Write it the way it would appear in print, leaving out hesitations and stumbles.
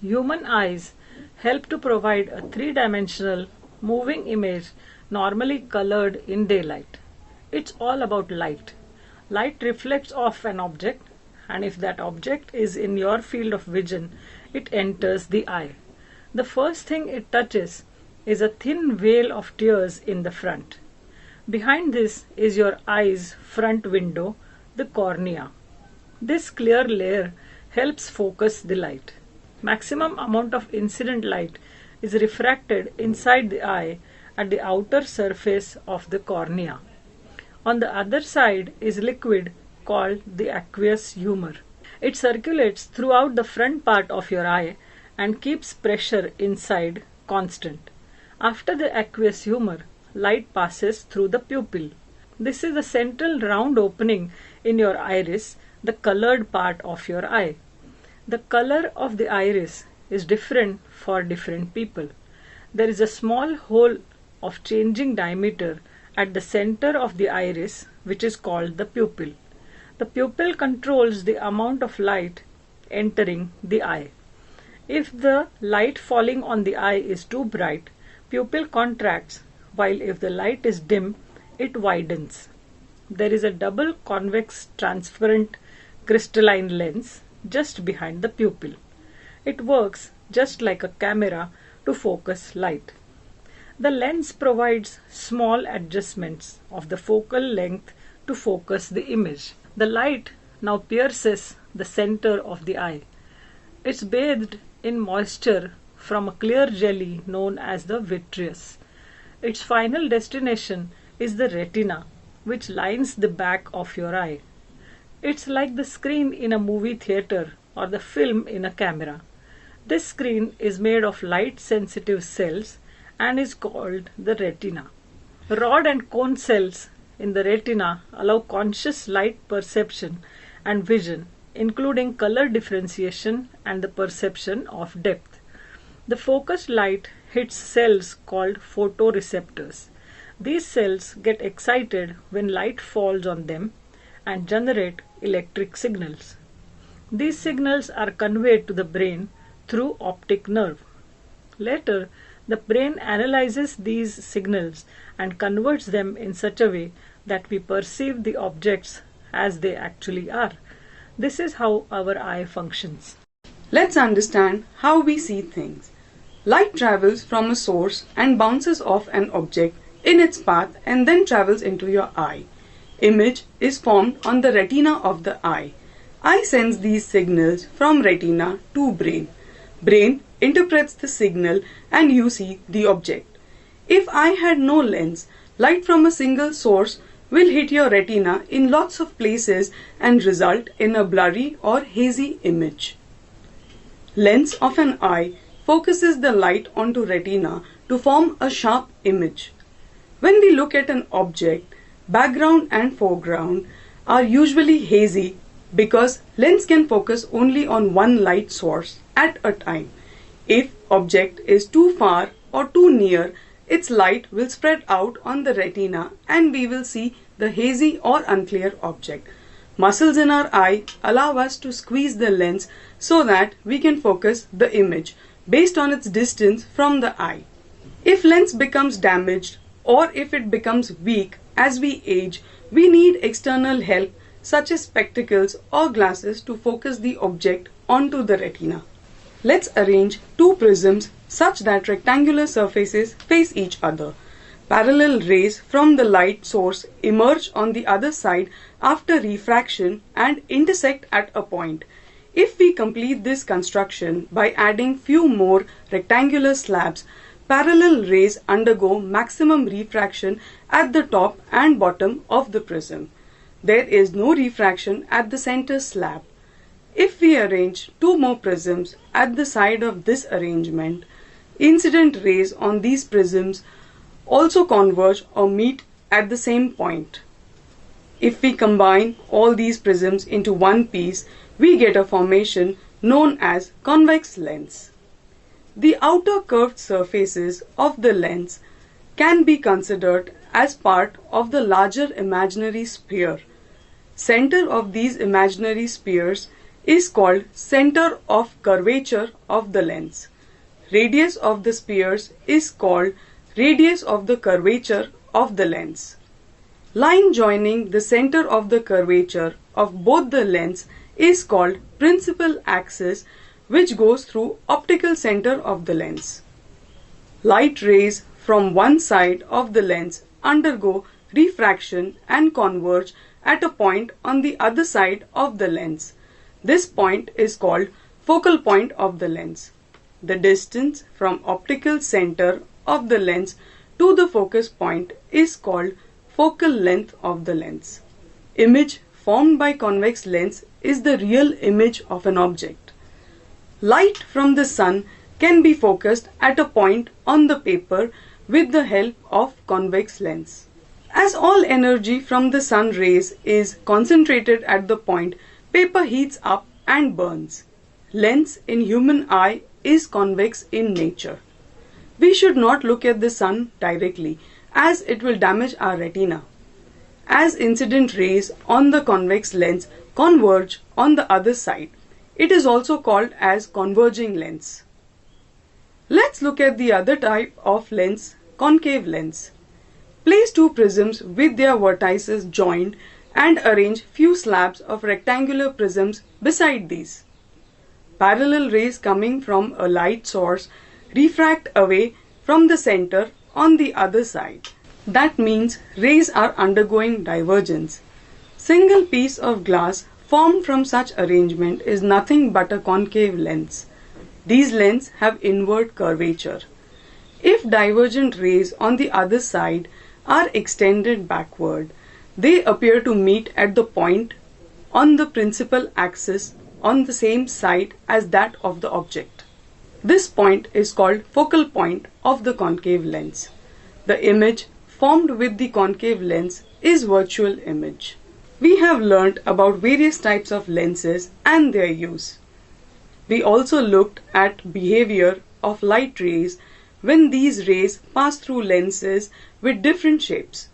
Human eyes help to provide a three-dimensional moving image normally colored in daylight. It's all about light. Light reflects off an object, and if that object is in your field of vision, it enters the eye. The first thing it touches is a thin veil of tears in the front. Behind this is your eye's front window, the cornea. This clear layer helps focus the light. Maximum amount of incident light is refracted inside the eye at the outer surface of the cornea. On the other side is liquid called the aqueous humor. It circulates throughout the front part of your eye and keeps pressure inside constant. After the aqueous humor, light passes through the pupil. This is the central round opening in your iris, the colored part of your eye. The color of the iris is different for different people. There is a small hole of changing diameter at the center of the iris, which is called the pupil. The pupil controls the amount of light entering the eye. If the light falling on the eye is too bright, pupil contracts, while if the light is dim, it widens. There is a double convex transparent crystalline lens just behind the pupil. It works just like a camera to focus light. The lens provides small adjustments of the focal length to focus the image. The light now pierces the center of the eye. It's bathed in moisture from a clear jelly known as the vitreous. Its final destination is the retina, which lines the back of your eye. It's like the screen in a movie theater or the film in a camera. This screen is made of light-sensitive cells and is called the retina. Rod and cone cells in the retina allow conscious light perception and vision, including color differentiation and the perception of depth. The focused light hits cells called photoreceptors. These cells get excited when light falls on them and generate electric signals. These signals are conveyed to the brain through optic nerve. Later, the brain analyzes these signals and converts them in such a way that we perceive the objects as they actually are. This is how our eye functions. Let's understand how we see things. Light travels from a source and bounces off an object in its path and then travels into your eye. Image is formed on the retina of the eye. Eye sends these signals from retina to brain. Brain interprets the signal and you see the object. If I had no lens, light from a single source will hit your retina in lots of places and result in a blurry or hazy image. Lens of an eye focuses the light onto retina to form a sharp image. When we look at an object, background and foreground are usually hazy because lens can focus only on one light source at a time. If object is too far or too near, its light will spread out on the retina and we will see the hazy or unclear object. Muscles in our eye allow us to squeeze the lens so that we can focus the image based on its distance from the eye. If lens becomes damaged or if it becomes weak as we age, we need external help such as spectacles or glasses to focus the object onto the retina. Let's arrange two prisms such that rectangular surfaces face each other. Parallel rays from the light source emerge on the other side after refraction and intersect at a point. If we complete this construction by adding few more rectangular slabs, parallel rays undergo maximum refraction at the top and bottom of the prism. There is no refraction at the center slab. If we arrange two more prisms at the side of this arrangement, incident rays on these prisms also converge or meet at the same point. If we combine all these prisms into one piece, we get a formation known as convex lens. The outer curved surfaces of the lens can be considered as part of the larger imaginary sphere. Center of these imaginary spheres is called center of curvature of the lens. Radius of the spheres is called radius of the curvature of the lens. Line joining the center of the curvature of both the lens is called principal axis, which goes through optical center of the lens. Light rays from one side of the lens undergo refraction and converge at a point on the other side of the lens. This point is called focal point of the lens. The distance from optical center of the lens to the focus point is called focal length of the lens. Image formed by convex lens is the real image of an object. Light from the sun can be focused at a point on the paper with the help of convex lens. As all energy from the sun rays is concentrated at the point, paper heats up and burns. Lens in human eye is convex in nature. We should not look at the sun directly, as it will damage our retina. As incident rays on the convex lens converge on the other side, it is also called as converging lens. Let's look at the other type of lens, concave lens. Place two prisms with their vertices joined and arrange few slabs of rectangular prisms beside these. Parallel rays coming from a light source refract away from the center on the other side. That means rays are undergoing divergence. Single piece of glass formed from such arrangement is nothing but a concave lens. These lenses have inward curvature. If divergent rays on the other side are extended backward, they appear to meet at the point on the principal axis on the same side as that of the object. This point is called focal point of the concave lens. The image formed with the concave lens is virtual image. We have learnt about various types of lenses and their use. We also looked at behavior of light rays when these rays pass through lenses with different shapes.